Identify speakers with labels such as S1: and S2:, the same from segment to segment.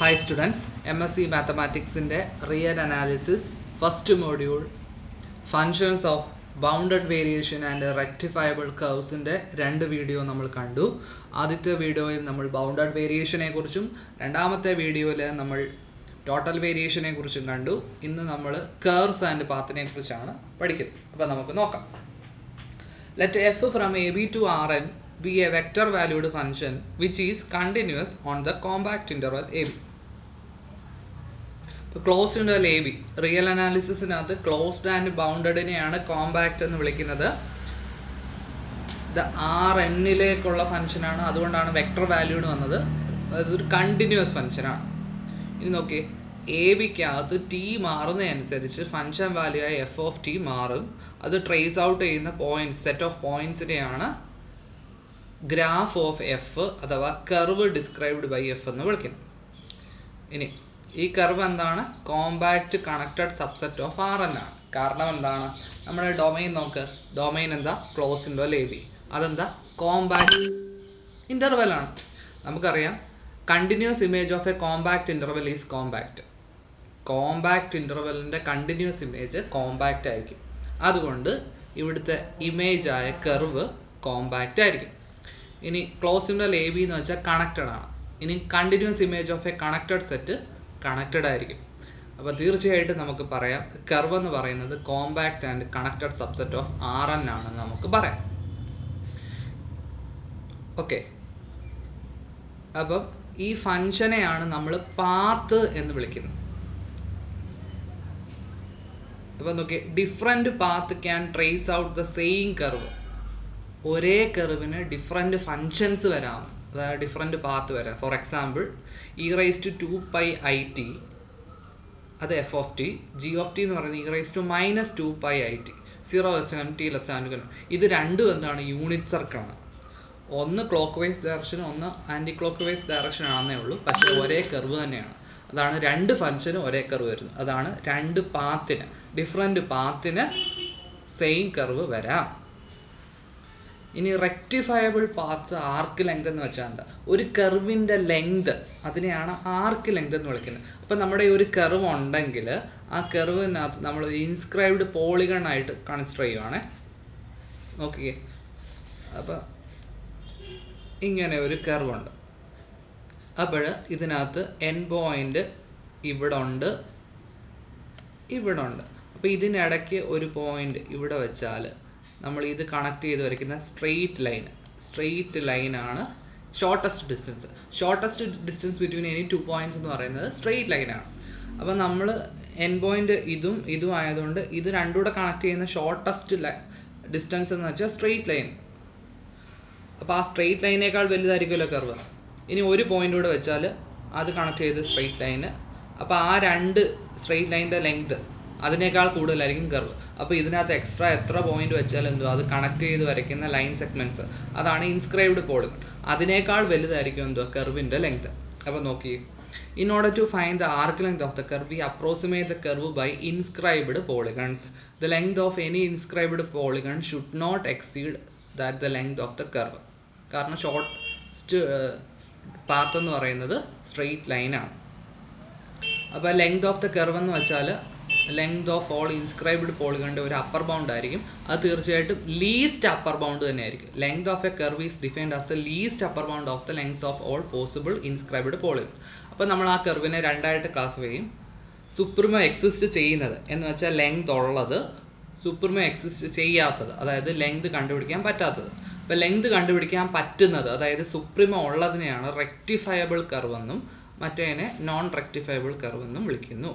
S1: Hi students, MSc Mathematics in the Real Analysis first module Functions of Bounded Variation and Rectifiable Curves in the രണ്ട് video നമ്മൾ കണ്ടു. ആദ്യത്തെ വീഡിയോയിൽ നമ്മൾ bounded വേരിയേഷനെ കുറിച്ചും രണ്ടാമത്തെ വീഡിയോയിൽ നമ്മൾ ടോട്ടൽ വേരിയേഷനെ കുറിച്ചും കണ്ടു. ഇന്ന് നമ്മൾ കർവ്സ് ആൻഡ് പാത്തിനെ കുറിച്ചാണ് പഠിക്കുന്നത്. അപ്പോൾ നമുക്ക് നോക്കാം. Let f from AB to Rn be a vector valued function which is continuous on the compact interval AB. Closed interval AB, real analysis is closed and bounded in compact and the Rn function is vector valued another continuous function. Okay, AB t maarunnu function value f of t maarum adu trace out cheyna points set of points ine graph of f athava curve described by f ennu vilikkunnu. Ini ee curve endana compact connected subset of Rn aanu. Karanam endana nammade domain nokku, domain endha closed interval AB, adendha compact interval aanu. Namukkariyam continuous image of a compact interval is compact. Compact interval in the continuous image compact ആയിരിക്കും. അതുകൊണ്ട് ഇവിടുത്തെ image ആയ curve compact ആയിരിക്കും. ഇനി close interval A B എന്ന് വെച്ചാൽ connected ആണ്. ഇനി continuous image of a connected set connected ആയിരിക്കും. അപ്പോൾ തീർച്ചയായിട്ടും നമുക്ക് പറയാം കർവ് എന്ന് പറയുന്നത് compact and connected subset of R N ആണെന്ന് നമുക്ക് പറയാം. ഓക്കെ, അപ്പം ഈ ഫംഗ്ഷനെയാണ് നമ്മൾ പാത്ത് എന്ന് വിളിക്കുന്നത്. അപ്പോൾ നോക്കിയേ, different path can trace out the same curve. ഒരേ കർവിന് ഡിഫറെൻറ്റ് ഫങ്ഷൻസ് വരാം, അതായത് ഡിഫറെൻറ്റ് പാത്ത് വരാം. ഫോർ എക്സാമ്പിൾ e⁻²πit അത് F of T, G of T എന്ന് പറയുന്നത് e⁻²πit, 0 ഇത് രണ്ടും എന്താണ്, യൂണിറ്റ് സർക്കിളാണ്. ഒന്ന് ക്ലോക്ക് വൈസ് ഡയറക്ഷൻ, ഒന്ന് ആൻറ്റി ക്ലോക്ക് വൈസ് ഡയറക്ഷൻ ആണെന്നേ ഉള്ളൂ, പക്ഷേ ഒരേ കർവ് തന്നെയാണ്. അതാണ് രണ്ട് ഫംഗ്ഷനും ഒരേ കർവ് വരുന്നത്. അതാണ് രണ്ട് പാത്തിന്, ഡിഫറെൻറ്റ് പാത്തിന് സെയിം കർവ് വരാം. ഇനി റെക്ടിഫയബിൾ പാത്ത്സ് ആർക്ക് ലെങ്ത് എന്ന് വെച്ചാൽ എന്താ, ഒരു കർവിൻ്റെ ലെങ്ത് അതിനെയാണ് ആർക്ക് ലെങ്ത് എന്ന് വിളിക്കുന്നത്. അപ്പം നമ്മുടെ ഒരു കർവ് ഉണ്ടെങ്കിൽ ആ കർവിനകത്ത് നമ്മൾ ഇൻസ്ക്രൈബ്ഡ് പോളിഗൺ ആയിട്ട് കൺസിഡർ ചെയ്യുവാണേ. നോക്കിയേ, അപ്പം ഇങ്ങനെ ഒരു കർവുണ്ട്. അപ്പോൾ ഇതിനകത്ത് എൻ പോയിൻ്റ് ഇവിടെ ഉണ്ട്, ഇവിടെ ഉണ്ട്. അപ്പോൾ ഇതിനിടയ്ക്ക് ഒരു പോയിൻ്റ് ഇവിടെ വെച്ചാൽ നമ്മൾ ഇത് കണക്ട് ചെയ്ത് വരയ്ക്കുന്ന സ്ട്രെയിറ്റ് ലൈനാണ് shortest distance. Shortest distance between any two points എന്ന് പറയുന്നത് സ്ട്രെയിറ്റ് ലൈനാണ്. അപ്പോൾ നമ്മൾ എൻ പോയിൻ്റ് ഇതും ആയതുകൊണ്ട് ഇത് രണ്ടും കൂടെ കണക്ട് ചെയ്യുന്ന ഷോർട്ടസ്റ്റ് ഡിസ്റ്റൻസ് എന്ന് വെച്ചാൽ സ്ട്രെയിറ്റ് ലൈൻ. അപ്പോൾ ആ സ്ട്രെയിറ്റ് ലൈനേക്കാൾ വലുതായിരിക്കുമല്ലോ കർവ്. ഇനി ഒരു പോയിൻ്റ് കൂടെ വെച്ചാൽ അത് കണക്ട് ചെയ്ത് സ്ട്രെയിറ്റ് ലൈന്. അപ്പോൾ ആ രണ്ട് സ്ട്രെയിറ്റ് ലൈനിൻ്റെ ലെങ്ത് അതിനേക്കാൾ കൂടുതലായിരിക്കും കർവ്. അപ്പോൾ ഇതിനകത്ത് എക്സ്ട്രാ എത്ര പോയിന്റ് വെച്ചാൽ എന്തോ അത് കണക്ട് ചെയ്ത് വരയ്ക്കുന്ന ലൈൻ സെഗ്മെൻറ്റ്സ്, അതാണ് ഇൻസ്ക്രൈബ്ഡ് പോളിഗൺ. അതിനേക്കാൾ വലുതായിരിക്കും എന്തോ കർവിൻ്റെ ലെങ്ത്. അപ്പോൾ നോക്കി, in order to find the arc length of the curve we approximate the curve by inscribed polygons. The length of any inscribed polygon should not exceed that the length of the curve. കാരണം short path എന്ന് പറയുന്നത് straight ലൈനാണ്. അപ്പോൾ length of the curve എന്ന് വെച്ചാൽ length of all inscribed പോളിഗണിൻ്റെ ഒരു upper bound ആയിരിക്കും. അത് തീർച്ചയായിട്ടും ലീസ്റ്റ് അപ്പർ ബൗണ്ട് തന്നെ ആയിരിക്കും. Length of A curve is defined as the least upper bound of the length of all possible inscribed polygon. അപ്പോൾ നമ്മൾ ആ കർവിനെ രണ്ടായിട്ട് ക്ലാസിഫൈ ചെയ്യും. സുപ്രീമ എക്സിസ്റ്റ് ചെയ്യുന്നത് എന്ന് വെച്ചാൽ ലെങ്ത് ഉള്ളത്, സുപ്രീമ എക്സിസ്റ്റ് ചെയ്യാത്തത് അതായത് ലെങ്ത് കണ്ടുപിടിക്കാൻ പറ്റാത്തത്. അപ്പോൾ ലെങ്ത് കണ്ടുപിടിക്കാൻ പറ്റുന്നത്, അതായത് സുപ്രീമ ഉള്ളതിനെയാണ് റെക്ടിഫയബിൾ കർവ് എന്നും മറ്റേതിനെ നോൺ റെക്ടിഫയബിൾ കർവ് എന്നും വിളിക്കുന്നു.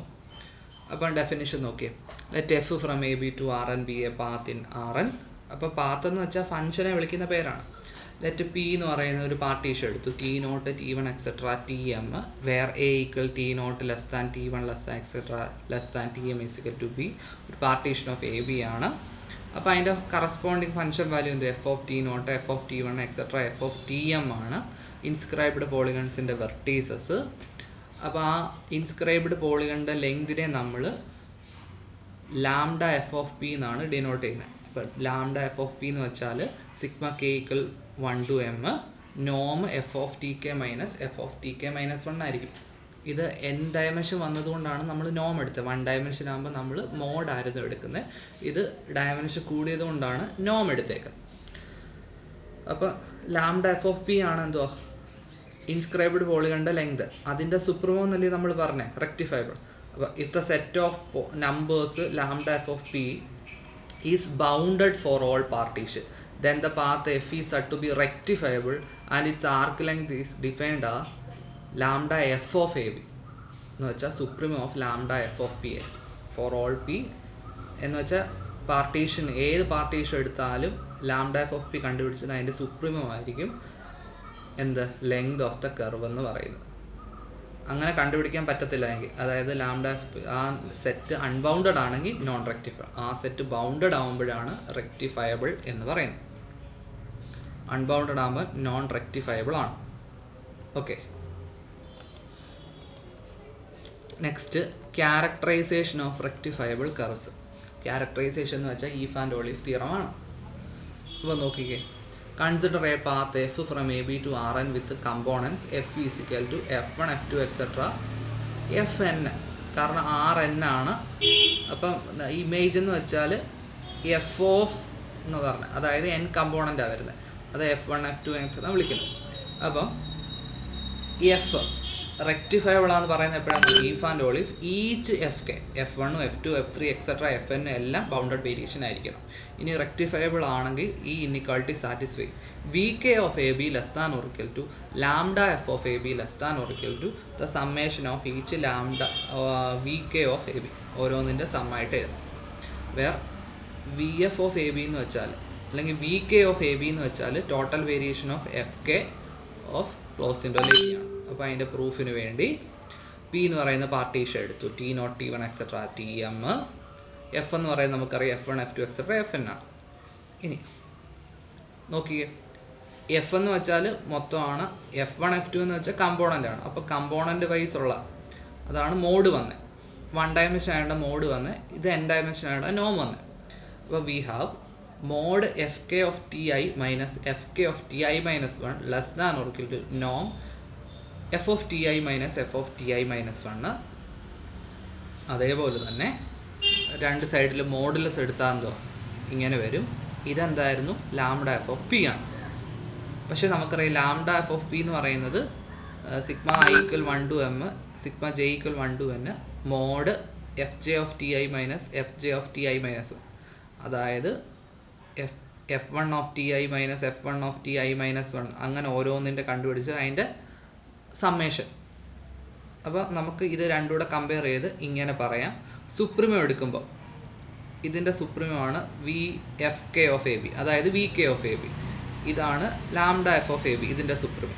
S1: അപ്പം ഡെഫിനിഷൻ നോക്കിയേ, let F from A B to R N be a path in R N. അപ്പോൾ പാത്ത് എന്ന് വെച്ചാൽ ഫംഗ്ഷനെ വിളിക്കുന്ന പേരാണ്. ലെറ്റ് പി എന്ന് പറയുന്ന ഒരു പാർട്ടീഷൻ എടുത്തു, T naught T one etcetera T M, where A equal T naught less than T one less than etcetera less than T M is equal to B. ഒരു പാർട്ടീഷൻ ഓഫ് എ ബി ആണ്. അപ്പോൾ അതിൻ്റെ corresponding function value എന്ത്, F of T naught, F of T one etcetera F of T M ആണ് inscribed പോളിഗൺസിൻ്റെ vertices. അപ്പോൾ ആ inscribed പോളിഗണിൻ്റെ ലെങ്തിനെ നമ്മൾ ലാംഡ എഫ് ഓഫ് പി എന്നാണ് ഡിനോട്ട് ചെയ്യുന്നത്. അപ്പോൾ ലാംഡ എഫ് ഓഫ് പി എന്ന് വെച്ചാൽ sigma K equal 1 to m norm f of tk minus f of tk minus 1 ആയിരിക്കും. ഇത് n ഡയമെൻഷൻ വന്നതുകൊണ്ടാണ് നമ്മൾ നോം എടുത്തത്. 1 ഡയമെൻഷൻ ആകുമ്പോൾ നമ്മൾ മോഡായിരുന്നു എടുക്കുന്നത്. ഇത് ഡയമെൻഷൻ കൂടിയത് കൊണ്ടാണ് നോം എടുത്തേക്കുന്നത്. അപ്പോൾ ലാംഡ എഫ് ഓഫ് പി ആണ് എന്തുവാ ഇൻസ്ക്രൈബ്ഡ് പോളിഗണിൻ്റെ ലെങ്ത്. അതിൻ്റെ സുപ്രീമോ എന്നല്ലേ നമ്മൾ പറഞ്ഞത് റെക്ടിഫയബിൾ. അപ്പോൾ if the set of numbers lambda F of P is bounded for all partition, then the path f is said to be rectifiable and its arc length is defined as lambda f of ab എന്ന് വെച്ചാൽ supremum of lambda F of P for all P എന്ന് വെച്ചാൽ partition ഏത് partition എടുത്താലും lambda F of P കണ്ടുപിടിച്ചത് അതിൻ്റെ സുപ്രീമോ ആയിരിക്കും എന്ത് ലെങ്ത് ഓഫ് ദ കർവ് എന്ന് പറയുന്നത്. അങ്ങനെ കണ്ടുപിടിക്കാൻ പറ്റത്തില്ല എങ്കിൽ, അതായത് ലാംഡ ആ സെറ്റ് അൺബൗണ്ടഡ് ആണെങ്കിൽ നോൺ റെക്ടിഫൈ, ആ സെറ്റ് ബൗണ്ടഡ് ആകുമ്പോഴാണ് റെക്ടിഫയബിൾ എന്ന് പറയുന്നത്. അൺബൗണ്ടഡ് ആകുമ്പോൾ നോൺ റെക്ടിഫയബിൾ ആണ്. Okay, next characterization of rectifiable curves. Characterization എന്ന് വെച്ചാൽ ഈഫ് ആൻഡ് ഓളിഫ് തിയറമാണ്. അപ്പോൾ നോക്കിക്കേ, consider a path f from AB to Rn with components f is equal to f1, f2, etc. fn, കാരണം Rn ആണ്. അപ്പം image എന്ന് വെച്ചാൽ എഫ് ഓഫ് എന്ന് പറഞ്ഞാൽ അതായത് n കമ്പോണൻ്റാണ് വരുന്നത്, അത് f1, f2 etc. വിളിക്കുന്നു. അപ്പം എഫ് റെക്ടിഫയബിൾ ആണെന്ന് പറയുന്നത് എപ്പോഴാണ്? If and only if each f k, f1, f2, f3 et cetera fn എല്ലാം ബൗണ്ടഡ് വേരിയേഷൻ ആയിരിക്കണം. ഇനി റെക്ടിഫയബിൾ ആണെങ്കിൽ ഈ inequality satisfy. V k of A b less than or equal to lambda F of A b less than or equal to the summation of each lambda V k of A b, ഓരോന്നിൻ്റെ സമ്മായിട്ട് എഴുതാം. Where V f of A B എന്ന് വെച്ചാൽ അല്ലെങ്കിൽ V k of A B എന്ന് വെച്ചാൽ total variation of F K of close interval A ആണ്. അപ്പോൾ അതിൻ്റെ പ്രൂഫിന് വേണ്ടി പി എന്ന് പറയുന്ന പാർട്ടീഷൻ എടുത്തു, T naught T one etcetera T M. F എന്ന് പറയുന്നത് നമുക്കറിയാം f1, f2 എക്സെട്ര fn ആണ്. ഇനി നോക്കിയേ, എഫ് എന്ന് വെച്ചാൽ മൊത്തമാണ്, f1, f2 എന്ന് വെച്ചാൽ കമ്പോണൻ്റ് ആണ്. അപ്പോൾ കമ്പോണൻ്റ് വൈസ് ഉള്ള അതാണ് മോഡ് വന്നത്. 1 ഡയമെൻഷൻ ആയതുകൊണ്ട് മോഡ് വന്നത്, ഇത് n ഡയമെൻഷൻ ആയതുകൊണ്ട് നോം വന്നത്. അപ്പോൾ we have mod F K of T I minus F K of T I minus 1 less than or equal to നോം F of T I minus F of T I minus 1. അതേപോലെ തന്നെ രണ്ട് സൈഡിൽ modulus എടുത്താൽ എന്തോ ഇങ്ങനെ വരും. ഇതെന്തായിരുന്നു? ലാംഡ എഫ് ഓഫ് പി ആണ്. പക്ഷേ നമുക്കറിയാം ലാംഡ എഫ് ഓഫ് പി എന്ന് പറയുന്നത് sigma I equal 1 to m sigma J equal 1 to n mod F J of T I minus F J of T I minus 1, അതായത് F one of T I minus F one of T I minus 1 അങ്ങനെ ഓരോന്നിൻ്റെ കണ്ടുപിടിച്ച് അതിൻ്റെ summation. അപ്പോൾ നമുക്ക് ഇത് രണ്ടും കൂടെ compare ചെയ്ത് ഇങ്ങനെ പറയാം. സുപ്രീമോ എടുക്കുമ്പോൾ ഇതിൻ്റെ സുപ്രീമോ ആണ് V f K of A b, അതായത് V k of A b. ഇതാണ് lambda F of A b, ഇതിൻ്റെ സുപ്രീമോ.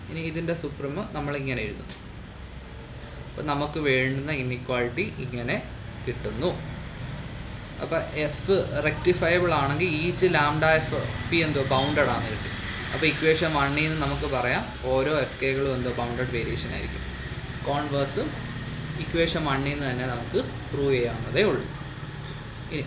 S1: ഇനി ഇതിൻ്റെ സുപ്രീമോ നമ്മളിങ്ങനെ എഴുതുന്നു. അപ്പോൾ നമുക്ക് വേണ്ടുന്ന ഇൻഇക്വാളിറ്റി ഇങ്ങനെ കിട്ടുന്നു. അപ്പോൾ എഫ് റെക്ടിഫയബിൾ ആണെങ്കിൽ ഈച്ച് ലാംഡ എഫ് പി എന്തോ ബൗണ്ടഡ് ആണ് കിട്ടും. അപ്പോൾ ഇക്വേഷൻ 1 നിന്ന് നമുക്ക് പറയാം ഓരോ എഫ് കെകളും എന്തോ ബൗണ്ടഡ് വേരിയേഷൻ ആയിരിക്കും. കോൺവേഴ്സും ഇക്വേഷൻ 1 നിന്ന് തന്നെ നമുക്ക് പ്രൂവ് ചെയ്യാവുന്നതേ ഉള്ളൂ. ഇനി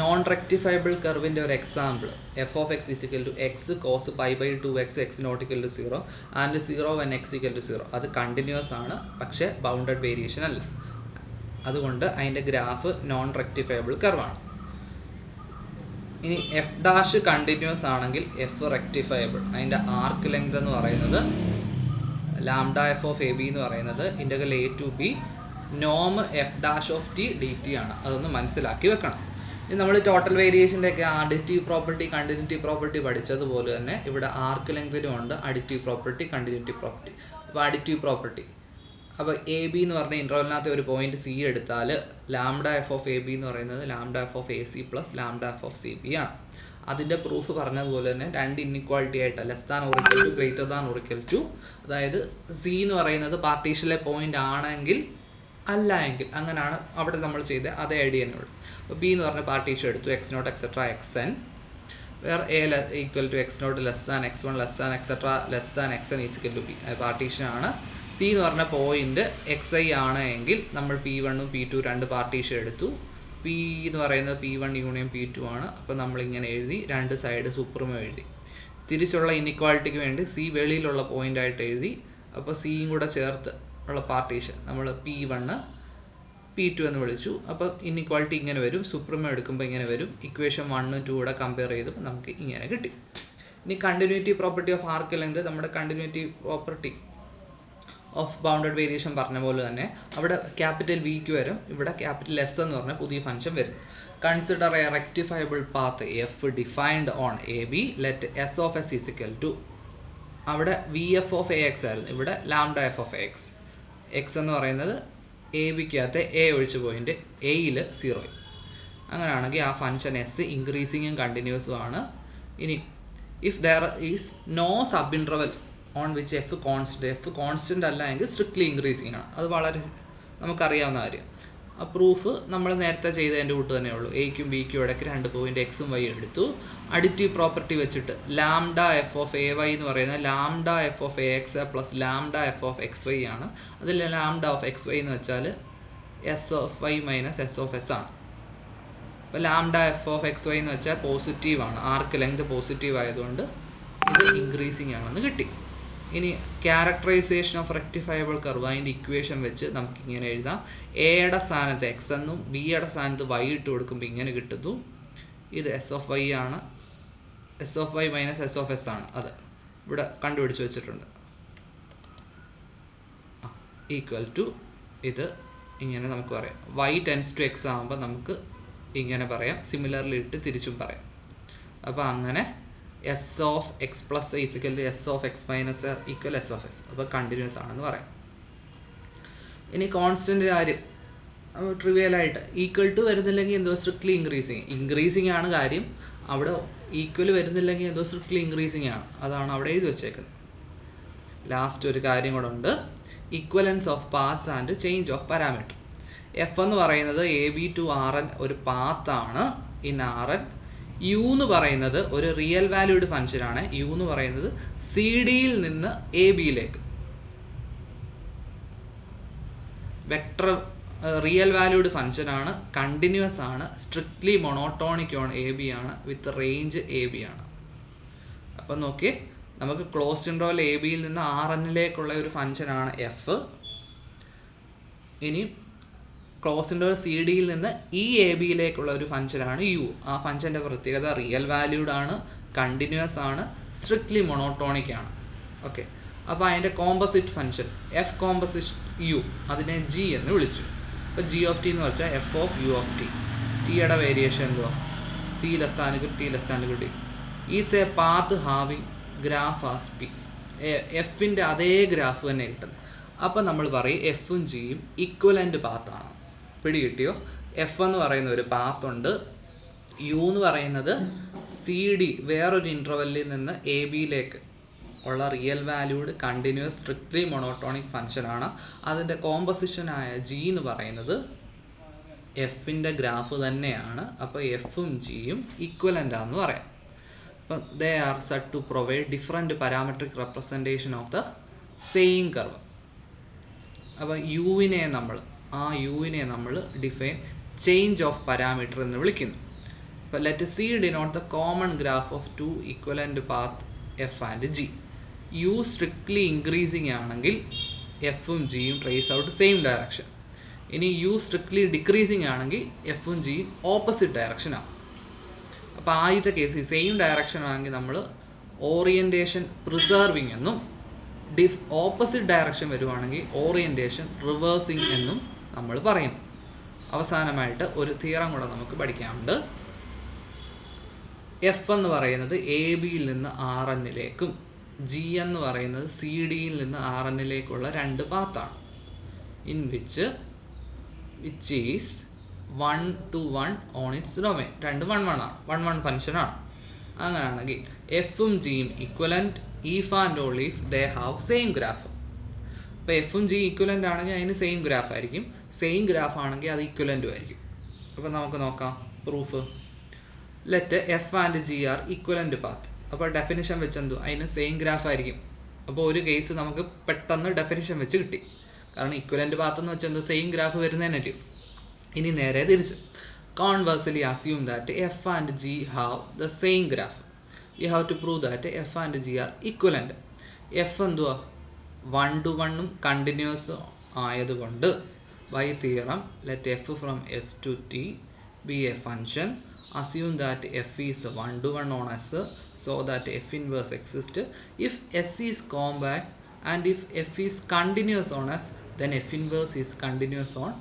S1: നോൺ റെക്ടിഫയബിൾ കർവിൻ്റെ ഒരു example, F of X is equal to X cos pi by 2x X not equal to 0 and 0 when X equal to 0. അത് കണ്ടിന്യൂസ് ആണ്, പക്ഷേ ബൗണ്ടഡ് വേരിയേഷൻ അല്ല. അതുകൊണ്ട് അതിൻ്റെ ഗ്രാഫ് നോൺ റെക്ടിഫയബിൾ കർവാണ്. ഇനി എഫ് ഡാഷ് കണ്ടിന്യൂസ് ആണെങ്കിൽ എഫ് റെക്ടിഫയബിൾ. അതിൻ്റെ ആർക്ക് ലെങ്ത് എന്ന് പറയുന്നത് lambda F of A B എന്ന് പറയുന്നത് ഇൻ്റഗ്രൽ എ ടു ബി നോം f dash of t d t ആണ്. അതൊന്ന് മനസ്സിലാക്കി വെക്കണം. ഇനി നമ്മൾ ടോട്ടൽ വേരിയേഷൻ്റെയൊക്കെ അഡിറ്റീവ് പ്രോപ്പർട്ടി കണ്ടിന്യൂറ്റി പ്രോപ്പർട്ടി പഠിച്ചതുപോലെ തന്നെ ഇവിടെ ആർക്ക് ലെങ്തിലും ഉണ്ട് അഡിറ്റീവ് പ്രോപ്പർട്ടി കണ്ടിന്യൂറ്റി പ്രോപ്പർട്ടി. അപ്പോൾ അഡിറ്റീവ് പ്രോപ്പർട്ടി, അപ്പോൾ എ ബി എന്ന് പറഞ്ഞ ഇൻ്റർവെലിനകത്ത് ഒരു പോയിന്റ് സി എടുത്താൽ lambda F of A B എന്ന് പറയുന്നത് lambda F of A C plus lambda F of C B ആണ്. അതിൻ്റെ പ്രൂഫ് പറഞ്ഞതുപോലെ തന്നെ രണ്ട് ഇൻഇക്വാളിറ്റി ആയിട്ട് less than or equal to greater than or equal to, അതായത് സി എന്ന് പറയുന്നത് പാർട്ടീഷനിലെ പോയിന്റ് ആണെങ്കിൽ അല്ല എങ്കിൽ അങ്ങനെയാണ് അവിടെ നമ്മൾ ചെയ്ത അതേ ഐഡിയ തന്നെ ഉള്ളൂ. അപ്പോൾ ബി എന്ന് പറഞ്ഞ പാർട്ടീഷൻ എടുത്തു x naught et cetera x n, where A equal to x naught less than x one less than etcetera less than x n equal to b പാർട്ടീഷനാണ്. സി എന്ന് പറഞ്ഞ പോയിന്റ് എക്സ് ഐ ആണ് എങ്കിൽ നമ്മൾ P വണ്ണും P two രണ്ട് partition എടുത്തു. P എന്ന് പറയുന്നത് P one union P two ആണ്. അപ്പോൾ നമ്മളിങ്ങനെ എഴുതി രണ്ട് സൈഡ് സൂപ്രീമോ എഴുതി. തിരിച്ചുള്ള ഇൻഇക്വാളിറ്റിക്ക് വേണ്ടി സി വെളിയിലുള്ള പോയിൻ്റായിട്ട് എഴുതി, അപ്പോൾ സിയും കൂടെ ചേർത്ത് ഉള്ള പാർട്ടീഷൻ നമ്മൾ P1 P2 എന്ന് വിളിച്ചു. അപ്പോൾ ഇൻഇക്വാളിറ്റി ഇങ്ങനെ വരും. സുപ്രീമം എടുക്കുമ്പോൾ ഇങ്ങനെ വരും. ഇക്വേഷൻ 1 2 കൂടെ കമ്പയർ ചെയ്തപ്പോൾ നമുക്ക് ഇങ്ങനെ കിട്ടി. ഇനി continuity property of arc length, നമ്മുടെ continuity property of bounded variation പറഞ്ഞ പോലെ തന്നെ അവിടെ ക്യാപിറ്റൽ വിക്ക് വരും, ഇവിടെ ക്യാപിറ്റൽ എസ് എന്ന് പറഞ്ഞ പുതിയ ഫംഗ്ഷൻ വരും. Consider a rectifiable path f defined on a b let s of s is equal to, അവിടെ V f of A x ആയിരുന്നു, ഇവിടെ lambda F of x. X എന്ന് പറയുന്നത് എ ബിക്കകത്ത് എ ഒഴിച്ച് പോയിൻ്റ് എയിൽ 0. അങ്ങനെയാണെങ്കിൽ ആ ഫംഗ്ഷൻ എസ് ഇൻക്രീസിങ്ങും കണ്ടിന്യൂസും ആണ്. ഇനി if there is no sub interval on which F constant അല്ല എങ്കിൽ സ്ട്രിക്ട്ലി ഇൻക്രീസിങ് ആണ്. അത് വളരെ നമുക്കറിയാവുന്ന കാര്യം. ആ പ്രൂഫ് നമ്മൾ നേരത്തെ ചെയ്തതിൻ്റെ കൂട്ട് തന്നെ ഉള്ളൂ. എയ്ക്കും ബിക്കും ഇടയ്ക്ക് 2 പോയിൻ്റ് എക്സും വൈ എടുത്തു. അഡിറ്റീവ് പ്രോപ്പർട്ടി വെച്ചിട്ട് lambda F of A Y എന്ന് പറയുന്നത് lambda F of A X plus lambda F of X Y ആണ്. അതിൽ ലാംഡ ഓഫ് എക്സ് വൈ എന്ന് വെച്ചാൽ S of Y minus S of S ആണ്. അപ്പോൾ lambda F of X Y എന്ന് വെച്ചാൽ പോസിറ്റീവാണ്, ആർക്ക് ലെങ്ത് പോസിറ്റീവ് ആയതുകൊണ്ട് ഇത് ഇൻക്രീസിങ് ആണെന്ന് കിട്ടി. ഇനി ക്യാരക്ടറൈസേഷൻ ഓഫ് റെക്ടിഫയബിൾ കർവ്, അതിൻ്റെ ഇക്വേഷൻ വെച്ച് നമുക്ക് ഇങ്ങനെ എഴുതാം. എയുടെ സ്ഥാനത്ത് എക്സ് എന്നും ബിയുടെ സ്ഥാനത്ത് വൈ ഇട്ട് കൊടുക്കുമ്പോൾ ഇങ്ങനെ കിട്ടുന്നു. ഇത് എസ് ഓഫ് വൈ ആണ്, S of Y minus S of S ആണ്. അത് ഇവിടെ കണ്ടുപിടിച്ച് വെച്ചിട്ടുണ്ട്. ഈക്വൽ ടു ഇത് ഇങ്ങനെ നമുക്ക് പറയാം. വൈ ടെൻസ് ടു എക്സ് ആകുമ്പോൾ നമുക്ക് ഇങ്ങനെ പറയാം. സിമിലർലി ഇട്ട് തിരിച്ചും പറയാം. അപ്പോൾ അങ്ങനെ S of X plus is equal to S of X minus equal S of S. അപ്പോൾ കണ്ടിന്യൂസ് ആണെന്ന് പറയാം. ഇനി കോൺസ്റ്റൻ്റ് കാര്യം ട്രിവിയലായിട്ട് ഈക്വൽ ടു വരുന്നില്ലെങ്കിൽ എന്തോ സ്ട്രിക്ട്ലി ഇൻക്രീസിങ് ആണ് കാര്യം. അവിടെ ഈക്വൽ വരുന്നില്ലെങ്കിൽ എന്തോ സ്ട്രിക്ട്ലി ഇൻക്രീസിങ് ആണ്. അതാണ് അവിടെ എഴുതി വെച്ചേക്കുന്നത്. ലാസ്റ്റ് ഒരു കാര്യം കൂടെ ഉണ്ട്, equivalence of paths and change of parameter. F എന്ന് പറയുന്നത് A B to R N ഒരു പാത്താണ് ഇൻ ആർ എൻ. യു എന്ന് പറയുന്നത് ഒരു റിയൽ വാല്യൂഡ് ഫംഗ്ഷനാണ്. യു എന്ന് പറയുന്നത് സി ഡിയിൽ നിന്ന് എ ബിയിലേക്ക് വെക്ടർ റിയൽ വാല്യൂഡ് ഫംഗ്ഷനാണ്, കണ്ടിന്യൂസ് ആണ്, സ്ട്രിക്ട്ലി മൊണോട്ടോണിക് ആണ്, എ ബി ആണ്, വിത്ത് റേഞ്ച് എ ബി ആണ്. അപ്പം നോക്കിയേ, നമുക്ക് ക്ലോസ്ഡ് ഇൻട്രവൽ എ ബിയിൽ നിന്ന് ആർ എന്നിലേക്കുള്ള ഒരു ഫംഗ്ഷനാണ് എഫ്. ഇനി ക്ലോസ് ഇൻട്രവൽ സി ഡിയിൽ നിന്ന് ഈ എ ബിയിലേക്കുള്ള ഒരു ഫംഗ്ഷനാണ് യു. ആ ഫംഗ്ഷൻ്റെ പ്രത്യേകത റിയൽ വാല്യൂഡ് ആണ്, കണ്ടിന്യൂസ് ആണ്, സ്ട്രിക്ട്ലി മൊണോട്ടോണിക് ആണ്. ഓക്കെ, അപ്പോൾ അതിൻ്റെ composite function f composite u, അതിനെ ജി എന്ന് വിളിച്ചു. അപ്പോൾ ജി ഓഫ് ടി എന്ന് വെച്ചാൽ f of u of t. ടിയുടെ വേരിയേഷൻ എന്തുവാ? സി ലെസ്സാനുകൾ ടി ലെസ്സാനുകൾ t. Is a path having graph as p. എഫിൻ്റെ അതേ ഗ്രാഫ് തന്നെ കിട്ടുന്നത്. അപ്പം നമ്മൾ പറയും എഫും ജിയും ഈക്വലൻ്റ് പാത്താണ്. പിടി കിട്ടിയോ? എഫ് എന്ന് പറയുന്ന ഒരു പാത്തുണ്ട്, യു എന്ന് പറയുന്നത് സി ഡി വേറൊരു ഇൻ്റർവെല്ലിൽ നിന്ന് എ ബിയിലേക്ക് ഉള്ള real valued continuous strictly monotonic ഫംഗ്ഷനാണ്. അതിൻ്റെ കോമ്പസിഷനായ ജി എന്ന് പറയുന്നത് എഫിൻ്റെ ഗ്രാഫ് തന്നെയാണ്. അപ്പോൾ എഫും ജിയും ഈക്വലൻ്റ് ആണെന്ന് പറയാം. അപ്പം they are said to provide different parametric representation of the same curve. അപ്പോൾ യുവിനെ നമ്മൾ ഡിഫൈൻ ചേഞ്ച് ഓഫ് പാരാമീറ്റർ എന്ന് വിളിക്കുന്നു. അപ്പോൾ let C denote the common graph of two equivalent path F and G. U strictly increasing ആണെങ്കിൽ എഫും ജിയും trace out same direction. ഇനി യു സ്ട്രിക്ട്ലി ഡിക്രീസിങ് ആണെങ്കിൽ എഫും ജിയും ഓപ്പോസിറ്റ് ഡയറക്ഷനാണ്. അപ്പോൾ ആദ്യത്തെ കേസ് സെയിം ഡയറക്ഷൻ ആണെങ്കിൽ നമ്മൾ ഓറിയൻറ്റേഷൻ പ്രിസർവിങ് എന്നും, ഓപ്പോസിറ്റ് ഡയറക്ഷൻ വരുവാണെങ്കിൽ ഓറിയൻറ്റേഷൻ റിവേഴ്സിങ് എന്നും നമ്മൾ പറയുന്നു. അവസാനമായിട്ട് ഒരു തിയറം കൂടെ നമുക്ക് പഠിക്കാനുണ്ട്. എഫ് എന്ന് പറയുന്നത് എ ബിയിൽ നിന്ന് ആർ എന്നിലേക്കും ജി എന്ന് പറയുന്നത് സി ഡിയിൽ നിന്ന് ആർ എന്നിലേക്കുള്ള 2 പാത്താണ്. In which is 1 to 1 on its domain. 2 1 1 ആണ്, 1 1 ഫംഗ്ഷനാണ്. അങ്ങനെയാണെങ്കിൽ എഫും ജിയും equivalent if and only if they have same graph. അപ്പോൾ എഫും ജിയും ഈക്വലൻ്റ് ആണെങ്കിൽ അതിന് സെയിം ഗ്രാഫ് ആയിരിക്കും, സെയിം ഗ്രാഫ് ആണെങ്കിൽ അത് ഈക്വലൻ്റും ആയിരിക്കും. അപ്പോൾ നമുക്ക് നോക്കാം proof. Let F and G are equivalent path. അപ്പോൾ ഡെഫിനിഷൻ വെച്ച് എന്തു? അതിന് സെയിം ഗ്രാഫ് ആയിരിക്കും. അപ്പോൾ ഒരു കേസ് നമുക്ക് പെട്ടെന്ന് ഡെഫിനിഷൻ വെച്ച് കിട്ടി. കാരണം ഈക്വലൻ്റ് പാത്ത് എന്ന് വെച്ചാൽ എന്ത്? സെയിം ഗ്രാഫ് വരുന്നതിനല്ലേ. ഇനി നേരെ തിരിച്ച് conversely assume that f and g have the same graph. You have to prove that f and G are equivalent. F എന്തുവാ? 1-to-1 കണ്ടിന്യൂസ് ആയതുകൊണ്ട് by theorem let f from S to T be a function. Assume that f is 1-to-1 on S so that f inverse exists. If S is compact and if f is continuous on S, then f inverse is continuous on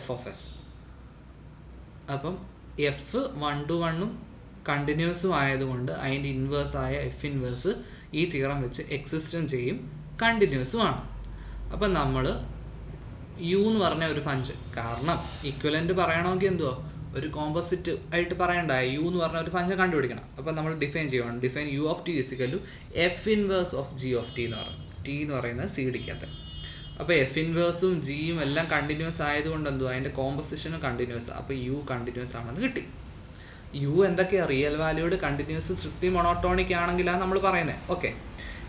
S1: f of S. അപ്പം F 1-to-1 കണ്ടിന്യൂസും ആയതുകൊണ്ട് അതിൻ്റെ ഇൻവേഴ്സായ F inverse ഈ theorem വെച്ച് എക്സിസ്റ്റും ചെയ്യും, കണ്ടിന്യൂസുമാണ്. അപ്പം നമ്മൾ U എന്ന് പറഞ്ഞ ഒരു ഫംഗ്ഷൻ, കാരണം ഇക്വലൻ്റ് പറയണമെങ്കിൽ എന്തുവാ ഒരു കോമ്പോസിറ്റ് ആയിട്ട് പറയണ്ടായ യു എന്ന് പറഞ്ഞ ഒരു ഫംഗ്ഷൻ കണ്ടുപിടിക്കണം. അപ്പം നമ്മൾ ഡിഫൈൻ ചെയ്യണം. Define U of T is equal to F inverse of G of T എന്ന് പറയും. ടി എന്ന് പറയുന്നത് സി ഡിക്കകത്ത്. അപ്പോൾ എഫ് ഇൻവേഴ്സും ജിയും എല്ലാം കണ്ടിന്യൂസ് ആയതുകൊണ്ട് എന്തുവാ അതിൻ്റെ കോമ്പോസിഷനും കണ്ടിന്യൂസ്. അപ്പോൾ യു കണ്ടിന്യൂസ് ആണെന്ന് കിട്ടി. യു എന്തൊക്കെയാണ് real valued continuous strictly monotonic ആണെങ്കിലാണ് നമ്മൾ പറയുന്നത്. ഓക്കെ,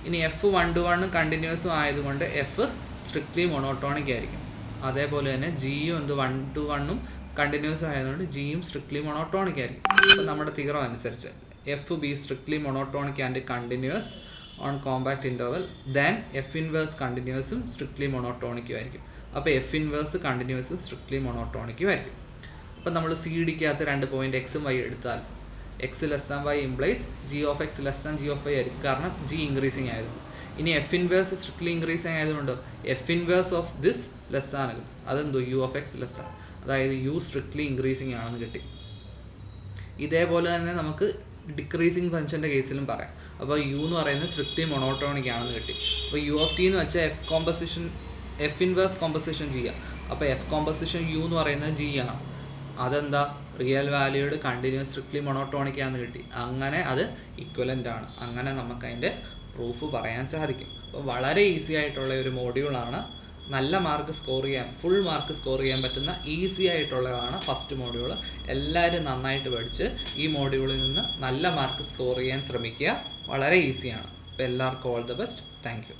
S1: ഇനി എഫ് 1-to-1 കണ്ടിന്യൂസും ആയതുകൊണ്ട് എഫ് സ്ട്രിക്ട്ലി മൊണോട്ടോണിക് ആയിരിക്കും. അതേപോലെ തന്നെ ജിയും 1-to-1 കണ്ടിന്യൂസ് ആയതുകൊണ്ട് ജിയും സ്ട്രിക്ട്ലി മൊണോട്ടോണിക് ആയിരിക്കും. അപ്പോൾ നമ്മുടെ തിയറം അനുസരിച്ച് f be strictly monotonic and continuous on compact interval, then f inverse കണ്ടിന്യൂസും സ്ട്രിക്ട്ലി മൊണോട്ടോണിക്കും ആയിരിക്കും. അപ്പോൾ എഫ് ഇൻവേഴ്സ് കണ്ടിന്യൂസും സ്ട്രിക്ട്ലി മൊണോട്ടോണിക്കും ആയിരിക്കും. അപ്പോൾ നമ്മൾ സി ഡിക്കകത്ത് 2 പോയിന്റ് എക്സും വൈ എടുത്താൽ x less than y implies g of x less than g of y ആയിരിക്കും, കാരണം ജി ഇൻക്രീസിങ് ആയതുകൊണ്ട്. ഇനി എഫ് ഇൻവേഴ്സ് സ്ട്രിക്ട്ലി ഇൻക്രീസിങ് ആയതുകൊണ്ട് f inverse of this less ആണെങ്കിൽ അതെന്തോ യു ഓഫ് എക്സ് ലെസ് ആണ്, അതായത് യു സ്ട്രിക്ട്ലി ഇൻക്രീസിങ് ആണെന്ന് കിട്ടി. ഇതേപോലെ തന്നെ നമുക്ക് ഡിക്രീസിങ് ഫംഗ്ഷൻ്റെ കേസിലും പറയാം. അപ്പോൾ യു എന്ന് പറയുന്നത് സ്ട്രിക്ട്ലി മൊണോട്ടോണിക് ആണെന്ന് കിട്ടി. അപ്പോൾ യു ഓഫ് ടി എന്ന് വെച്ചാൽ എഫ് ഇൻവേഴ്സ് കോമ്പസിഷൻ ചെയ്യുക. അപ്പോൾ എഫ് കോമ്പസിഷൻ യു എന്ന് പറയുന്നത് ജി ആണ്. അതെന്താ real valued continuous strictly monotonic ആണെന്ന് കിട്ടി. അങ്ങനെ അത് ഇക്വലൻ്റ് ആണ്. അങ്ങനെ നമുക്ക് അതിൻ്റെ പ്രൂഫ് പറയാൻ സാധിക്കും. അപ്പോൾ വളരെ ഈസി ആയിട്ടുള്ള ഒരു മോഡ്യൂളാണ്. നല്ല മാർക്ക് സ്കോർ ചെയ്യാൻ, ഫുൾ മാർക്ക് സ്കോർ ചെയ്യാൻ പറ്റുന്ന ഈസി ആയിട്ടുള്ളതാണ് ഫസ്റ്റ് മോഡ്യൂൾ. എല്ലാവരും നന്നായിട്ട് പഠിച്ച് ഈ മോഡ്യൂളിൽ നിന്ന് നല്ല മാർക്ക് സ്കോർ ചെയ്യാൻ ശ്രമിക്കുക. വളരെ ഈസിയാണ്. അപ്പോൾ എല്ലാവർക്കും all the best. Thank you.